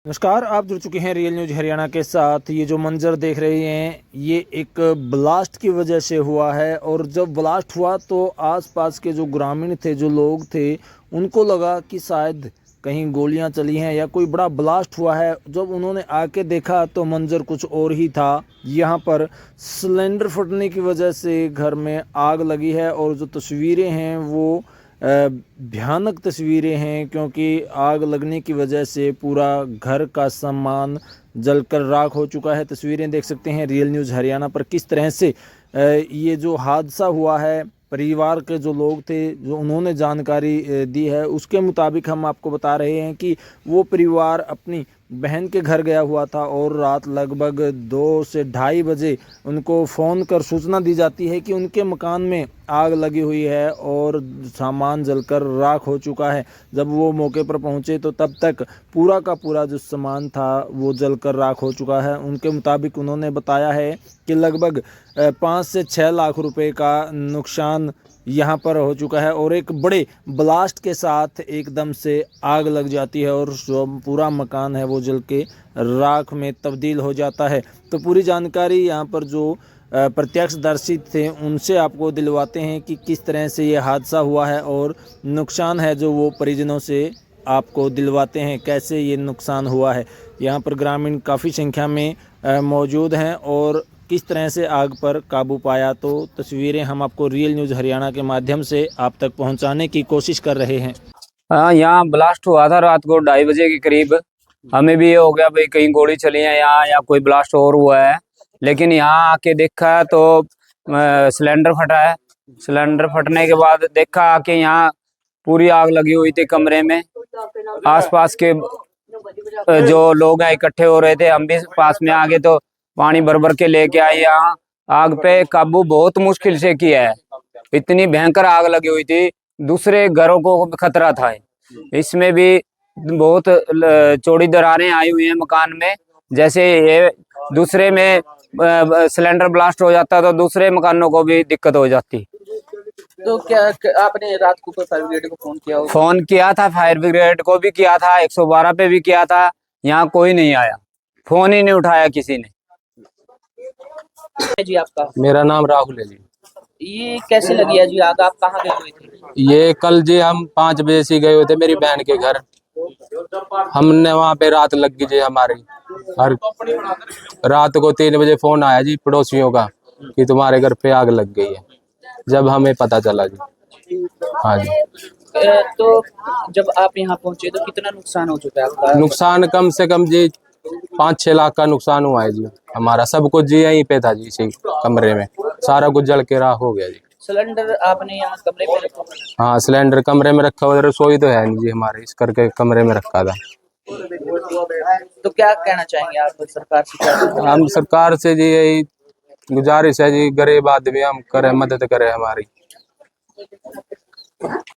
नमस्कार, आप जुड़ चुके हैं रियल न्यूज हरियाणा के साथ। ये जो मंजर देख रहे हैं ये एक ब्लास्ट की वजह से हुआ है। और जब ब्लास्ट हुआ तो आसपास के जो ग्रामीण थे, जो लोग थे, उनको लगा कि शायद कहीं गोलियां चली हैं या कोई बड़ा ब्लास्ट हुआ है। जब उन्होंने आके देखा तो मंजर कुछ और ही था। यहाँ पर सिलेंडर फटने की वजह से घर में आग लगी है और जो तस्वीरें हैं वो भयानक तस्वीरें हैं, क्योंकि आग लगने की वजह से पूरा घर का सामान जलकर राख हो चुका है। तस्वीरें देख सकते हैं रियल न्यूज़ हरियाणा पर किस तरह से ये जो हादसा हुआ है। परिवार के जो लोग थे, जो उन्होंने जानकारी दी है, उसके मुताबिक हम आपको बता रहे हैं कि वो परिवार अपनी बहन के घर गया हुआ था और रात लगभग 2 से ढाई बजे उनको फ़ोन कर सूचना दी जाती है कि उनके मकान में आग लगी हुई है और सामान जलकर राख हो चुका है। जब वो मौके पर पहुंचे तो तब तक पूरा का पूरा जो सामान था वो जलकर राख हो चुका है। उनके मुताबिक उन्होंने बताया है कि लगभग 5 से 6 लाख रुपए का नुकसान यहाँ पर हो चुका है और एक बड़े ब्लास्ट के साथ एकदम से आग लग जाती है और जो पूरा मकान है वो जल के राख में तब्दील हो जाता है। तो पूरी जानकारी यहाँ पर जो प्रत्यक्षदर्शी थे उनसे आपको दिलवाते हैं कि किस तरह से ये हादसा हुआ है और नुकसान है जो वो परिजनों से आपको दिलवाते हैं कैसे ये नुकसान हुआ है। यहाँ पर ग्रामीण काफ़ी संख्या में मौजूद हैं और किस तरह से आग पर काबू पाया, तो तस्वीरें हम आपको रियल न्यूज़ हरियाणा के माध्यम से आप तक पहुंचाने की कोशिश कर रहे हैं। हाँ, यहाँ ब्लास्ट हुआ था रात को 2:30 बजे के करीब। हमें भी ये हो गया भाई कहीं गोली चली है यहाँ या कोई ब्लास्ट और हुआ है, लेकिन यहाँ आके देखा तो सिलेंडर फटा है। सिलेंडर फटने के बाद देखा आके यहाँ पूरी आग लगी हुई थी कमरे में। आसपास के जो लोग हैं इकट्ठे हो रहे थे, हम भी पास में आ गए तो पानी भर भर के लेके आए। यहाँ आग पे काबू बहुत मुश्किल से किया है, इतनी भयंकर आग लगी हुई थी, दूसरे घरों को खतरा था। इसमें भी बहुत चौड़ी दरारें आई हुई हैं मकान में। जैसे ये दूसरे में सिलेंडर ब्लास्ट हो जाता तो दूसरे मकानों को भी दिक्कत हो जाती। तो क्या आपने रात को फायर ब्रिगेड को फोन किया होगा? फोन किया था, फायर ब्रिगेड को भी किया था, 112 पे भी किया था, यहाँ कोई नहीं आया, फोन ही नहीं उठाया किसी ने। जी आपका? मेरा नाम राहुल है जी। ये कैसे लगी है जी आग? आप कहाँ गए हुए थे? ये कल जी हम 5 बजे से गए हुए थे मेरी बहन के घर। हमने वहाँ पे रात लग गई जी हमारी। और रात को 3 बजे फोन आया जी पड़ोसियों का कि तुम्हारे घर पे आग लग गई है, जब हमें पता चला जी। हाँ जी। तो जब आप यहाँ पहुंचे तो कितना नुकसान हो चुका है आपका? नुकसान कम से कम जी 5-6 लाख का नुकसान हुआ है जी हमारा। सब कुछ जी यहीं पे था जी, इसी कमरे में सारा कुछ जल के राख हो गया जी। सिलेंडर आपने यहाँ कमरे में रखा? हाँ, सिलेंडर कमरे में रखा हुआ, रसोई तो है नहीं जी हमारे, इस करके कमरे में रखा था। तो क्या कहना चाहेंगे आप सरकार से? हम सरकार से जी यही गुजारिश है जी, गरीब आदमी हम करे, मदद करे हमारी।